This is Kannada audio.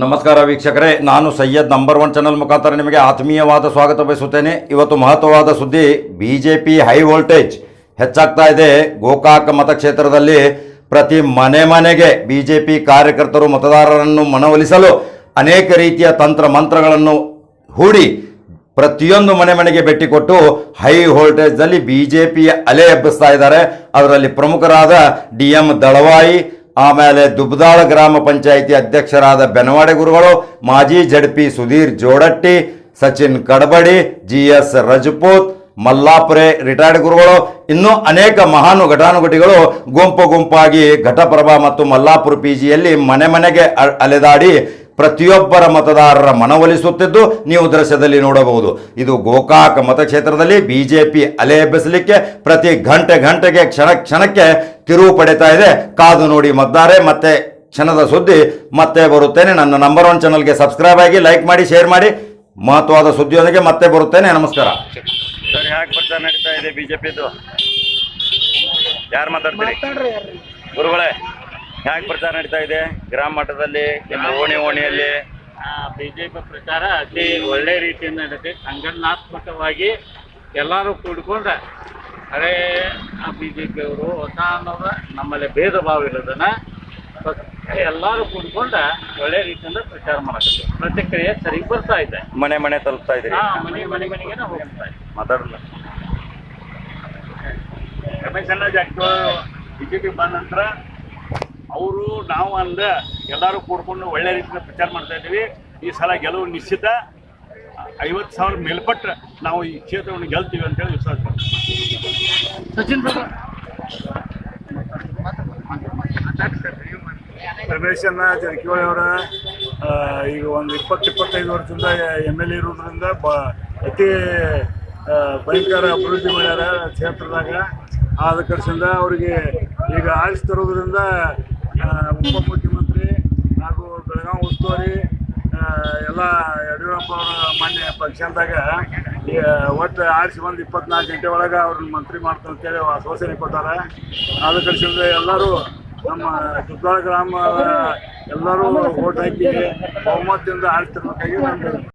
ನಮಸ್ಕಾರ ವೀಕ್ಷಕರೇ, ನಾನು ಸೈಯದ್ ನಂಬರ್ 1 ಚಾನಲ್ ಮುಖಾಂತರ ನಿಮಗೆ ಆತ್ಮೀಯವಾದ ಸ್ವಾಗತ ಬಯಸುತ್ತೇನೆ. ಇವತ್ತು ಮಹತ್ವವಾದ ಸುದ್ದಿ. ಬಿಜೆಪಿ ಹೈ ವೋಲ್ಟೇಜ್ ಹೆಚ್ಚಾಗ್ತಾ ಇದೆ. ಗೋಕಾಕ್ ಮತಕ್ಷೇತ್ರದಲ್ಲಿ ಪ್ರತಿ ಮನೆಗೆ ಬಿಜೆಪಿ ಕಾರ್ಯಕರ್ತರು ಮತದಾರರನ್ನು ಮನವೊಲಿಸಲು ಅನೇಕ ರೀತಿಯ ತಂತ್ರ ಮಂತ್ರಗಳನ್ನು ಹೂಡಿ ಪ್ರತಿಯೊಂದು ಮನೆಗೆ ಭೇಟಿ ಕೊಟ್ಟು ಹೈ ವೋಲ್ಟೇಜ್ನಲ್ಲಿ ಬಿಜೆಪಿಯ ಅಲೆ ಎಬ್ಬಿಸ್ತಾ ಇದ್ದಾರೆ. ಅದರಲ್ಲಿ ಪ್ರಮುಖರಾದ DM ದಳವಾಯಿ, ಆಮೇಲೆ ದುಬ್ದಾಳ ಗ್ರಾಮ ಪಂಚಾಯಿತಿ ಅಧ್ಯಕ್ಷರಾದ ಬೆನವಾಡೆ ಗುರುಗಳು, ಮಾಜಿ ZP Sudhir Jodatti, Sachin Kadabadi, GS Rajput, Mallapure retired ಗುರುಗಳು, ಇನ್ನೂ ಅನೇಕ ಮಹಾನು ಘಟಾನುಘಟಿಗಳು ಗುಂಪಾಗಿ ಘಟಪ್ರಭಾ ಮತ್ತು ಮಲ್ಲಾಪುರ PGಯಲ್ಲಿ ಮನೆಗೆ ಅಲೆದಾಡಿ ಪ್ರತಿಯೊಬ್ಬರ ಮತದಾರರ ಮನವೊಲಿಸುತ್ತಿದ್ದು ನೀವು ದೃಶ್ಯದಲ್ಲಿ ನೋಡಬಹುದು. ಇದು ಗೋಕಾಕ್ ಮತಕ್ಷೇತ್ರದಲ್ಲಿ ಬಿಜೆಪಿ ಅಲೆ ಎಬ್ಬಿಸಲಿಕ್ಕೆ ಪ್ರತಿ ಗಂಟೆಗೆ ಕ್ಷಣಕ್ಕೆ ತಿರುವು ಪಡಿತಾ ಇದೆ. ಕಾದು ನೋಡಿ ಮತದಾರೆ. ಮತ್ತೆ ಕ್ಷಣದ ಸುದ್ದಿ ಮತ್ತೆ ಬರುತ್ತೇನೆ. ನನ್ನ ನಂಬರ್ 1 ಚಾನಲ್ಗೆ ಸಬ್ಸ್ಕ್ರೈಬ್ ಆಗಿ, ಲೈಕ್ ಮಾಡಿ, ಶೇರ್ ಮಾಡಿ. ಮಹತ್ವದ ಸುದ್ದಿಯೊಂದಿಗೆ ಮತ್ತೆ ಬರುತ್ತೇನೆ. ನಮಸ್ಕಾರ ಸರ್. ಯಾಕೆ ಪ್ರಚಾರ ನಡೀತಾ ಇದೆ ಬಿಜೆಪಿದು? ಯಾರು ಮಾತಾಡ್ತೀರಿ ಗುರುಗಳೇ? ಯಾಕೆ ಪ್ರಚಾರ ನಡೀತಾ ಇದೆ ಗ್ರಾಮ ಮಟ್ಟದಲ್ಲಿ, ನಿಮ್ಮ ಓಣಿಯಲ್ಲಿ? ಬಿಜೆಪಿ ಪ್ರಚಾರ ಅತಿ ಒಳ್ಳೆ ರೀತಿಯಿಂದ ನಡೀತೆ. ಸಂಘಟನಾತ್ಮಕವಾಗಿ ಎಲ್ಲರೂ ಕೂಡ್ಕೊಂಡ್ರೆ ಅದೇ ಬಿಜೆಪಿಯವರು ಹೊಸ ಅನ್ನೋದು ನಮ್ಮಲ್ಲಿ ಭೇದ ಭಾವ ಇರೋದನ್ನ ಎಲ್ಲರೂ ಕೂಡ್ಕೊಂಡ್ರೆ ಒಳ್ಳೆ ರೀತಿಯಿಂದ ಪ್ರಚಾರ ಮಾಡಕ್ಕೆ ಪ್ರತಿಕ್ರಿಯೆ ಸರಿ ಬರ್ತಾ ಇದೆ. ಮನೆ ತಲುಪ್ತಾ ಇದ್ದೀರಿ? ಮನೆಗೆ ಹೋಗ್ತಾ ಇದೆ. ಮಾತಾಡಲ್ಲ. ರಮೇಶ್ ಅಣ್ಣ ಜಾರಕಿಹೊಳಿ ಬಿಜೆಪಿ ಬಂದ ನಂತರ ಅವರು ನಾವು ಅಂದ ಎಲ್ಲರೂ ಕೂಡ್ಕೊಂಡು ಒಳ್ಳೆ ರೀತಿಯಿಂದ ಪ್ರಚಾರ ಮಾಡ್ತಾ ಇದ್ದೀವಿ. ಈ ಸಲ ಗೆಲುವು ನಿಶ್ಚಿತ. 50,000 ಮೇಲ್ಪಟ್ಟು ನಾವು ಈ ಕ್ಷೇತ್ರವನ್ನು ಗೆಲ್ತೀವಿ ಅಂತೇಳಿ ವಿಶ್ವಾಸ ಮಾಡ್ತೀವಿ. ಸಚಿನ್ ರಮೇಶ್ ಅಣ್ಣ ಜಾರಕಿಹೊಳಿ ಅವರ ಈಗ ಒಂದು 20-25 ವರ್ಷದಿಂದ MLA ಇರೋದ್ರಿಂದ ಅತಿ ಭಯಂಕರ ಅಭಿವೃದ್ಧಿ ಮಾಡ್ಯಾರ ಕ್ಷೇತ್ರದಾಗ. ಆದ ಕಡೆಯಿಂದ ಅವರಿಗೆ ಈಗ ಆರಿಸಿ ತರೋದ್ರಿಂದ ಉಪಮುಖ್ಯಮಂತ್ರಿ ಹಾಗೂ ಬೆಳಗಾವಿ ಉಸ್ತುವಾರಿ ಎಲ್ಲ ಯಡಿಯೂರಪ್ಪ ಅವರ ಮಾನ್ಯ ಪಕ್ಷದಾಗ ಒಟ್ಟು ಆರಿಸಿ ಒಂದು 24 ಗಂಟೆ ಒಳಗೆ ಅವ್ರನ್ನ ಮಂತ್ರಿ ಮಾಡ್ತಾರೆ ಅಂತೇಳಿ ಆಶ್ವಾಸನೆ ಕೊಟ್ಟಾರೆ. ಆದ ಕಡೆಯಿಂದ ಎಲ್ಲರೂ ನಮ್ಮ ದುಬ್ದಾಳ ಗ್ರಾಮ ಎಲ್ಲರೂ ಓಟ್ ಹಾಕಿ ಬಹುಮತದಿಂದ ಆರಿಸಿ ತರಬೇಕಾಗಿ